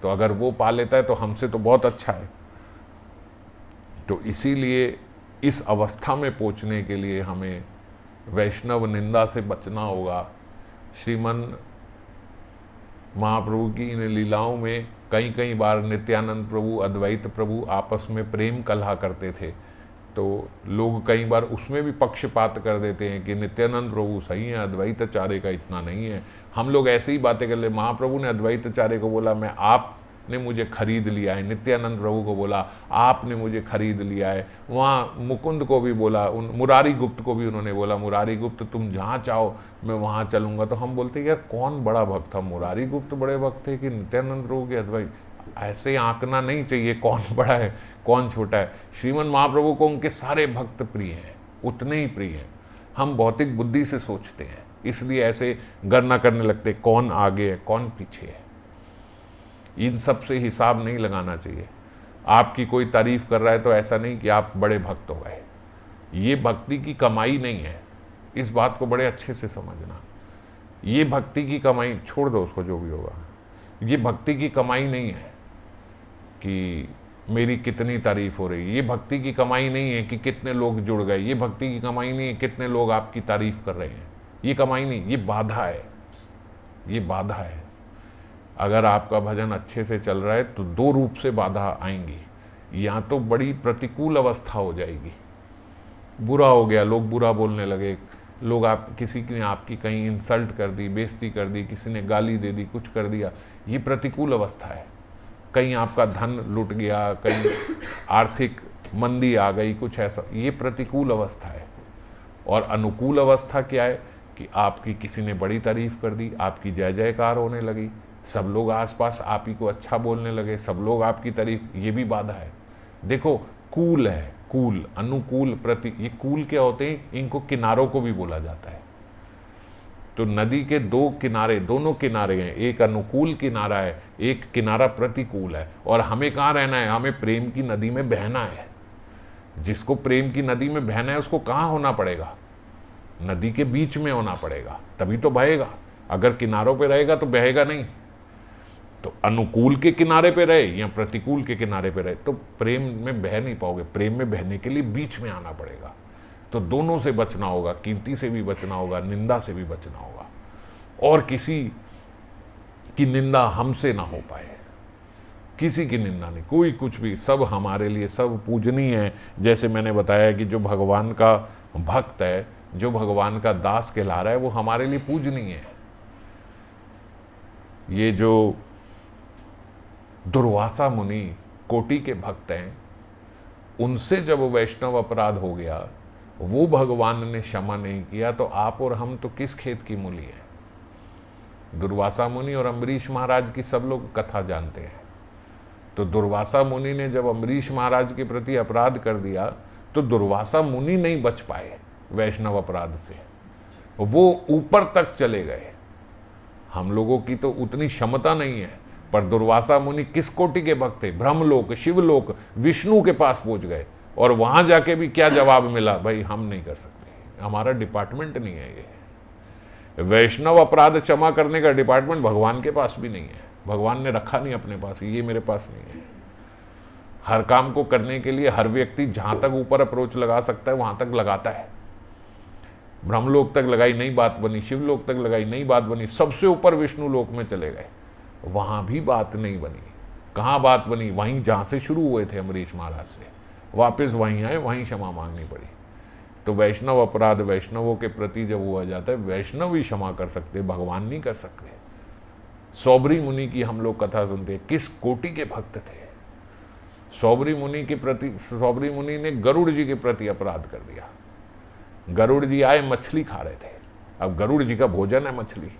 तो अगर वो पा लेता है तो हमसे तो बहुत अच्छा है। तो इसीलिए इस अवस्था में पहुंचने के लिए हमें वैष्णव निंदा से बचना होगा। श्रीमन महाप्रभु की इन लीलाओं में कई कई बार नित्यानंद प्रभु, अद्वैत प्रभु आपस में प्रेम कलह करते थे, तो लोग कई बार उसमें भी पक्षपात कर देते हैं कि नित्यानंद प्रभु सही है, अद्वैताचार्य का इतना नहीं है। हम लोग ऐसे ही बातें कर ले। महाप्रभु ने अद्वैताचार्य को बोला मैं आपने मुझे खरीद लिया है, नित्यानंद प्रभु को बोला आपने मुझे खरीद लिया है, वहाँ मुकुंद को भी बोला, मुरारी गुप्त को भी उन्होंने बोला मुरारी गुप्त तुम जहाँ चाहो मैं वहाँ चलूँगा। तो हम बोलते यार कौन बड़ा भक्त था, मुरारी गुप्त बड़े भक्त थे कि नित्यानंद प्रभु के अद्वैत? ऐसे आंकना नहीं चाहिए कौन बड़ा है कौन छोटा है। श्रीमन महाप्रभु को उनके सारे भक्त प्रिय हैं, उतने ही प्रिय हैं। हम भौतिक बुद्धि से सोचते हैं, इसलिए ऐसे गणना करने लगते कौन आगे है कौन पीछे है। इन सब से हिसाब नहीं लगाना चाहिए। आपकी कोई तारीफ कर रहा है तो ऐसा नहीं कि आप बड़े भक्त हो गए। ये भक्ति की कमाई नहीं है, इस बात को बड़े अच्छे से समझना। ये भक्ति की कमाई छोड़ दो, उसको जो भी होगा, ये भक्ति की कमाई नहीं है कि मेरी कितनी तारीफ हो रही है। ये भक्ति की कमाई नहीं है कि कितने लोग जुड़ गए। ये भक्ति की कमाई नहीं है कितने लोग आपकी तारीफ कर रहे हैं। ये कमाई नहीं, ये बाधा है, ये बाधा है। अगर आपका भजन अच्छे से चल रहा है तो दो रूप से बाधा आएंगी। या तो बड़ी प्रतिकूल अवस्था हो जाएगी, बुरा हो गया, लोग बुरा बोलने लगे, लोग आप किसी ने आपकी कहीं इंसल्ट कर दी, बेइज्जती कर दी, किसी ने गाली दे दी, कुछ कर दिया, ये प्रतिकूल अवस्था है। कहीं आपका धन लुट गया, कहीं आर्थिक मंदी आ गई, कुछ ऐसा, ये प्रतिकूल अवस्था है। और अनुकूल अवस्था क्या है कि आपकी किसी ने बड़ी तारीफ कर दी, आपकी जय जयकार होने लगी, सब लोग आसपास आप ही को अच्छा बोलने लगे, सब लोग आपकी तारीफ, ये भी बाधा है। देखो कूल है, कूल, अनुकूल, प्रति, ये कूल क्या होते हैं, इनको किनारों को भी बोला जाता है। तो नदी के दो किनारे, दोनों किनारे हैं, एक अनुकूल किनारा है, एक किनारा प्रतिकूल है। और हमें कहाँ रहना है? हमें प्रेम की नदी में बहना है। जिसको प्रेम की नदी में बहना है उसको कहाँ होना पड़ेगा? नदी के बीच में होना पड़ेगा, तभी तो बहेगा। अगर किनारों पे रहेगा तो बहेगा नहीं। तो अनुकूल के किनारे पे रहे या प्रतिकूल के किनारे पे रहे तो प्रेम में बह नहीं पाओगे। प्रेम में बहने के लिए बीच में आना पड़ेगा। तो दोनों से बचना होगा, कीर्ति से भी बचना होगा, निंदा से भी बचना होगा, और किसी की निंदा हमसे ना हो पाए। किसी की निंदा नहीं, कोई कुछ भी, सब हमारे लिए सब पूजनीय है। जैसे मैंने बताया कि जो भगवान का भक्त है, जो भगवान का दास कहला रहा है, वो हमारे लिए पूजनीय है। ये जो दुर्वासा मुनि कोटि के भक्त हैं, उनसे जब वैष्णव अपराध हो गया, वो भगवान ने क्षमा नहीं किया, तो आप और हम तो किस खेत की मूली है? दुर्वासा मुनि और अम्बरीश महाराज की सब लोग कथा जानते हैं। तो दुर्वासा मुनि ने जब अम्बरीश महाराज के प्रति अपराध कर दिया तो दुर्वासा मुनि नहीं बच पाए वैष्णव अपराध से, वो ऊपर तक चले गए। हम लोगों की तो उतनी क्षमता नहीं है, पर दुर्वासा मुनि किस कोटि के भक्त थे? ब्रह्मलोक, शिवलोक, विष्णु के पास पहुंच गए, और वहां जाके भी क्या जवाब मिला? भाई हम नहीं कर सकते, हमारा डिपार्टमेंट नहीं है। ये वैष्णव अपराध क्षमा करने का डिपार्टमेंट भगवान के पास भी नहीं है, भगवान ने रखा नहीं अपने पास, ये मेरे पास नहीं है। हर काम को करने के लिए हर व्यक्ति जहां तक ऊपर अप्रोच लगा सकता है वहां तक लगाता है। ब्रह्मलोक तक लगाई, नई बात बनी, शिवलोक तक लगाई, नई बात बनी, सबसे ऊपर विष्णु लोक में चले गए, वहां भी बात नहीं बनी। कहाँ बात बनी? वहीं जहां से शुरू हुए थे अम्बरीश महाराज से, वापस वहीं आए, वहीं क्षमा मांगनी पड़ी। तो वैष्णव अपराध वैष्णवों के प्रति जब हुआ जाता है, वैष्णव ही क्षमा कर सकते, भगवान नहीं कर सकते। सौबरी मुनि की हम लोग कथा सुनते हैं, किस कोटि के भक्त थे। सौबरी मुनि के प्रति, सौबरी मुनि ने गरुड़ जी के प्रति अपराध कर दिया। गरुड़ जी आए, मछली खा रहे थे, अब गरुड़ जी का भोजन है मछली।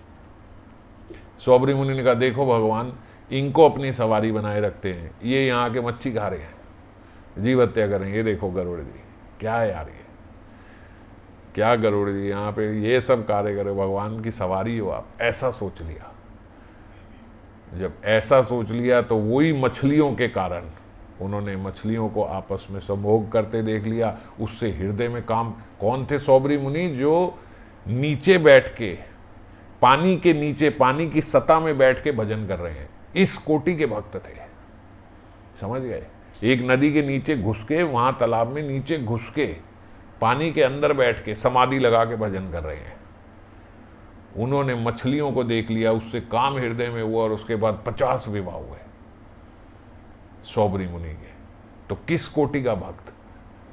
सौबरी मुनि ने कहा देखो भगवान, इनको अपनी सवारी बनाए रखते हैं, ये यहाँ के मच्छी खा रहे हैं, जीव हत्या कर रहे हैं, ये देखो गरुड़ जी क्या है यार, ये क्या गरुड़ जी यहाँ पे ये सब कार्य करे, भगवान की सवारी हो आप, ऐसा सोच लिया। जब ऐसा सोच लिया तो वही मछलियों के कारण उन्होंने मछलियों को आपस में संभोग करते देख लिया, उससे हृदय में काम। कौन थे सौबरी मुनि? जो नीचे बैठ के, पानी के नीचे, पानी की सतह में बैठ के भजन कर रहे हैं। इस कोटि के भक्त थे, समझ गए। एक नदी के नीचे घुस के, वहां तालाब में नीचे घुस के, पानी के अंदर बैठ के समाधि लगा के भजन कर रहे हैं। उन्होंने मछलियों को देख लिया, उससे काम हृदय में हुआ और उसके बाद 50 विवाह हुए सौबरी मुनि के। तो किस कोटि का भक्त?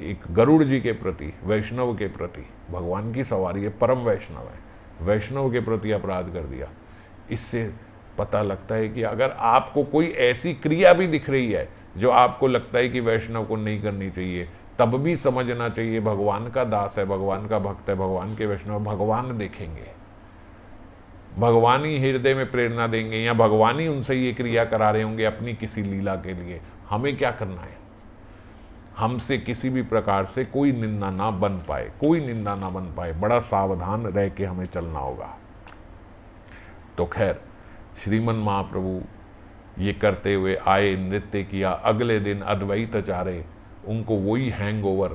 एक गरुड़ जी के प्रति, वैष्णव के प्रति, भगवान की सवारी है, परम वैष्णव है, वैष्णव के प्रति अपराध कर दिया। इससे पता लगता है कि अगर आपको कोई ऐसी क्रिया भी दिख रही है जो आपको लगता है कि वैष्णव को नहीं करनी चाहिए, तब भी समझना चाहिए भगवान का दास है, भगवान का भक्त है, भगवान के वैष्णव, भगवान देखेंगे, भगवान ही हृदय में प्रेरणा देंगे, या भगवान ही उनसे ये क्रिया करा रहे होंगे अपनी किसी लीला के लिए। हमें क्या करना है? हमसे किसी भी प्रकार से कोई निंदा ना बन पाए, कोई निंदा ना बन पाए, बड़ा सावधान रह के हमें चलना होगा। तो खैर, श्रीमन महाप्रभु ये करते हुए आए, नृत्य किया। अगले दिन अद्वैताचार्य, उनको वही हैंगओवर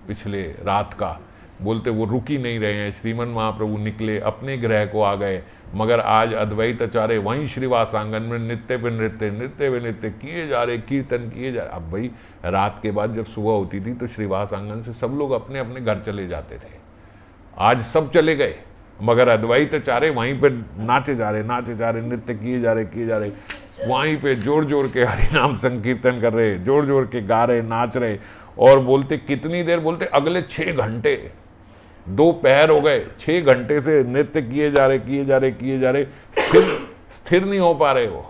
पिछले रात का, बोलते वो रुक ही नहीं रहे हैं। श्रीमन महाप्रभु निकले, अपने गृह को आ गए, मगर आज अद्वैताचार्य वहीं श्रीवास आंगन में नृत्य पे नृत्य, नृत्य पे नृत्य किए जा रहे, कीर्तन किए जा रहे। अब भाई रात के बाद जब सुबह होती थी तो श्रीवास आंगन से सब लोग अपने अपने घर चले जाते थे। आज सब चले गए, मगर अद्वैताचार्य वहीं पे नाचे जा रहे, नाचे जा रहे, नृत्य किए जा रहे, किए जा रहे, वहीं पे जोर जोर के हरिनाम संकीर्तन कर रहे, जोर जोर के गा रहे, नाच रहे। और बोलते कितनी देर? बोलते अगले 6 घंटे, 2 पहर हो गए, 6 घंटे से नृत्य किए जा रहे, किए जा रहे, किए जा रहे, स्थिर नहीं हो पा रहे वो।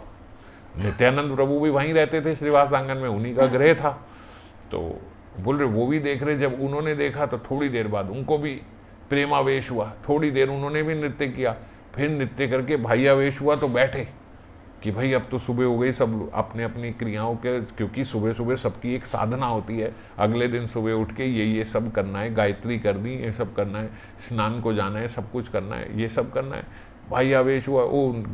नित्यानंद प्रभु भी वहीं रहते थे श्रीवास आंगन में, उन्हीं का गृह था। तो बोल रहे वो भी देख रहे। जब उन्होंने देखा तो थोड़ी देर बाद उनको भी प्रेमावेश हुआ, थोड़ी देर उन्होंने भी नृत्य किया, फिर नृत्य करके भाइयावेश हुआ तो बैठे कि भाई अब तो सुबह हो गई, सब अपने अपनी क्रियाओं के, क्योंकि सुबह सुबह सबकी एक साधना होती है। अगले दिन सुबह उठ के ये सब करना है, गायत्री करनी, ये सब करना है, स्नान को जाना है, सब कुछ करना है, ये सब करना है। भाई आवेश हुआ, वो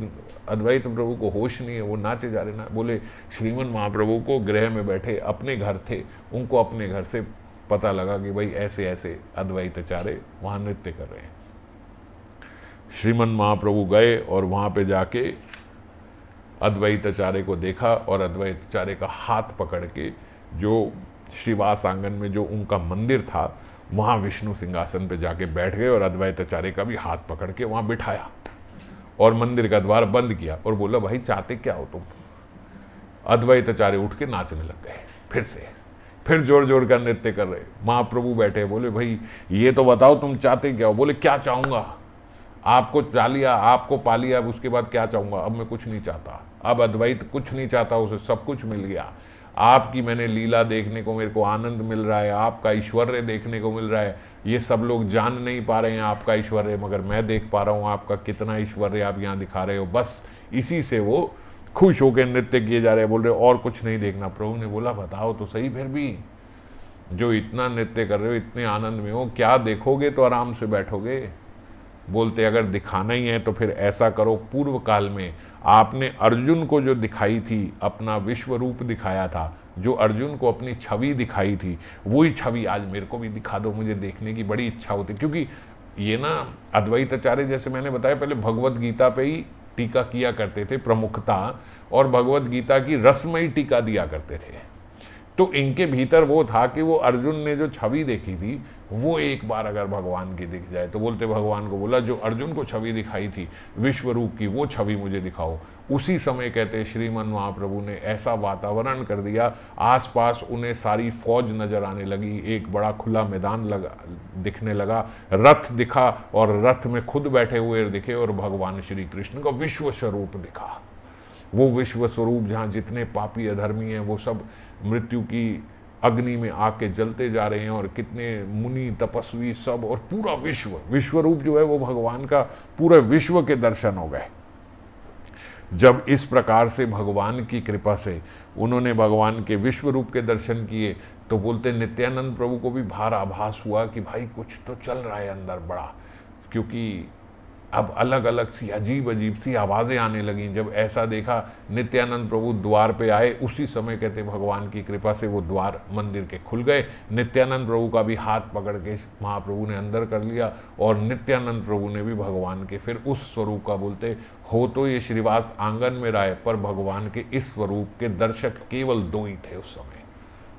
अद्वैत प्रभु को होश नहीं है, वो नाचे जा रहे ना। बोले श्रीमन महाप्रभु को गृह में बैठे, अपने घर थे, उनको अपने घर से पता लगा कि भाई ऐसे ऐसे अद्वैताचार्य वहाँ नृत्य कर रहे हैं। श्रीमन महाप्रभु गए और वहाँ पे जाके अद्वैताचार्य को देखा और अद्वैताचार्य का हाथ पकड़ के, जो श्रीवास आंगन में जो उनका मंदिर था वहाँ विष्णु सिंहासन पे जाके बैठ गए और अद्वैताचार्य का भी हाथ पकड़ के वहाँ बिठाया और मंदिर का द्वार बंद किया और बोला भाई चाहते क्या हो तुम? अद्वैताचार्य उठ के नाचने लग गए, फिर जोर जोर का नृत्य कर रहे। महाप्रभु बैठे, बोले भाई ये तो बताओ तुम चाहते क्या हो? बोले क्या चाहूँगा, आपको पा लिया, आपको पा लिया, अब उसके बाद क्या चाहूँगा? अब मैं कुछ नहीं चाहता, अब अद्वैत कुछ नहीं चाहता, उसे सब कुछ मिल गया। आपकी मैंने लीला देखने को मेरे को आनंद मिल रहा है, आपका ऐश्वर्य देखने को मिल रहा है। ये सब लोग जान नहीं पा रहे हैं आपका ऐश्वर्य, मगर मैं देख पा रहा हूँ आपका कितना ऐश्वर्य आप यहाँ दिखा रहे हो। बस इसी से वो खुश होकर नृत्य किए जा रहे हैं। बोल रहे और कुछ नहीं देखना। प्रभु ने बोला बताओ तो सही, फिर भी जो इतना नृत्य कर रहे हो, इतने आनंद में हो, क्या देखोगे तो आराम से बैठोगे? बोलते अगर दिखाना ही है तो फिर ऐसा करो, पूर्व काल में आपने अर्जुन को जो दिखाई थी, अपना विश्व रूप दिखाया था, जो अर्जुन को अपनी छवि दिखाई थी, वही छवि आज मेरे को भी दिखा दो, मुझे देखने की बड़ी इच्छा होती। क्योंकि ये ना अद्वैताचार्य, जैसे मैंने बताया पहले, भगवत गीता पे ही टीका किया करते थे प्रमुखता, और भगवत गीता की रसमयी टीका दिया करते थे। तो इनके भीतर वो था कि वो अर्जुन ने जो छवि देखी थी वो एक बार अगर भगवान की दिख जाए, तो बोलते भगवान को बोला जो अर्जुन को छवि दिखाई थी विश्व रूप की, वो छवि मुझे दिखाओ। उसी समय कहते श्रीमन महाप्रभु ने ऐसा वातावरण कर दिया, आसपास उन्हें सारी फौज नजर आने लगी, एक बड़ा खुला मैदान दिखने लगा, रथ दिखा और रथ में खुद बैठे हुए दिखे और भगवान श्री कृष्ण का विश्व स्वरूप दिखा। वो विश्व स्वरूप जहाँ जितने पापी अधर्मी हैं वो सब मृत्यु की अग्नि में आके जलते जा रहे हैं, और कितने मुनि तपस्वी सब, और पूरा विश्व रूप जो है वो भगवान का पूरे विश्व के दर्शन हो गए। जब इस प्रकार से भगवान की कृपा से उन्होंने भगवान के विश्व रूप के दर्शन किए, तो बोलते नित्यानंद प्रभु को भी भार आभास हुआ कि भाई कुछ तो चल रहा है अंदर बड़ा, क्योंकि अब अलग अलग सी अजीब अजीब सी आवाज़ें आने लगीं। जब ऐसा देखा, नित्यानंद प्रभु द्वार पे आए, उसी समय कहते भगवान की कृपा से वो द्वार मंदिर के खुल गए। नित्यानंद प्रभु का भी हाथ पकड़ के महाप्रभु ने अंदर कर लिया और नित्यानंद प्रभु ने भी भगवान के फिर उस स्वरूप का बोलते हो तो ये श्रीवास आंगन में राय, पर भगवान के इस स्वरूप के दर्शक केवल 2 ही थे उस समय,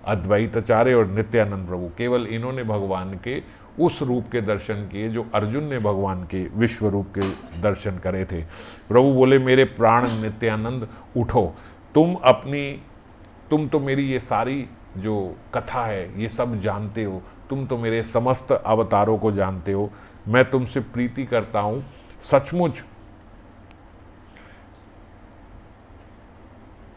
अद्वैताचार्य और नित्यानंद प्रभु। केवल इन्होंने भगवान के उस रूप के दर्शन किए जो अर्जुन ने भगवान के विश्व रूप के दर्शन करे थे। प्रभु बोले, मेरे प्राण नित्यानंद उठो, तुम तो मेरी ये सारी जो कथा है ये सब जानते हो, तुम तो मेरे समस्त अवतारों को जानते हो, मैं तुमसे प्रीति करता हूँ, सचमुच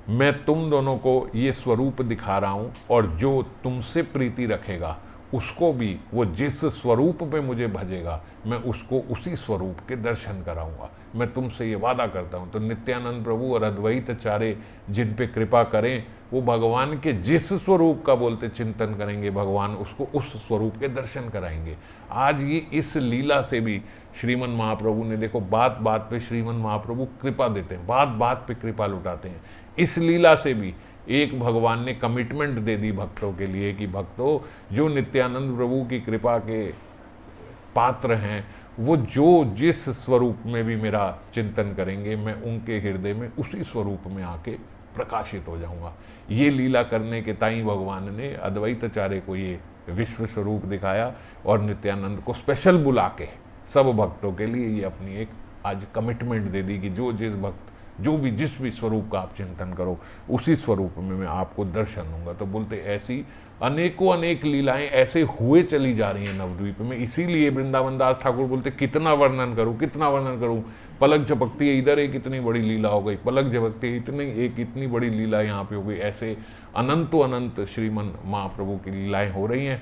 मैं तुम दोनों को ये स्वरूप दिखा रहा हूँ, और जो तुमसे प्रीति रखेगा उसको भी, वो जिस स्वरूप में मुझे भजेगा मैं उसको उसी स्वरूप के दर्शन कराऊंगा, मैं तुमसे ये वादा करता हूँ। तो नित्यानंद प्रभु और अद्वैताचार्य जिन पे कृपा करें, वो भगवान के जिस स्वरूप का बोलते चिंतन करेंगे, भगवान उसको उस स्वरूप के दर्शन कराएंगे। आज ये इस लीला से भी श्रीमन महाप्रभु ने, देखो बात बात पे श्रीमन महाप्रभु कृपा देते हैं, बात बात पे कृपा लुटाते हैं। इस लीला से भी एक भगवान ने कमिटमेंट दे दी भक्तों के लिए कि भक्तों, जो नित्यानंद प्रभु की कृपा के पात्र हैं, वो जो जिस स्वरूप में भी मेरा चिंतन करेंगे, मैं उनके हृदय में उसी स्वरूप में आके प्रकाशित हो जाऊंगा। ये लीला करने के ताई भगवान ने अद्वैताचार्य को ये विश्व स्वरूप दिखाया और नित्यानंद को स्पेशल बुला के सब भक्तों के लिए ये अपनी एक आज कमिटमेंट दे दी कि जो जिस भक्त जो भी जिस भी स्वरूप का आप चिंतन करो, उसी स्वरूप में मैं आपको दर्शन दूंगा। तो बोलते ऐसी अनेकों अनेक लीलाएं ऐसे हुए चली जा रही हैं नवद्वीप में। इसीलिए वृंदावन दास ठाकुर बोलते कितना वर्णन करूं, कितना वर्णन करूं, पलक झपकती है इधर एक इतनी बड़ी लीला हो गई, पलक झपकती है इतनी बड़ी लीला यहाँ पे हो गई। ऐसे अनंतो अनंत श्रीमन महाप्रभु की लीलाएं हो रही हैं।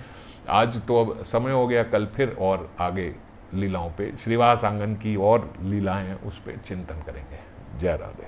आज तो अब समय हो गया, कल फिर और आगे लीलाओं पे, श्रीवास आंगन की और लीलाएं उस पर चिंतन करेंगे। जय राधे।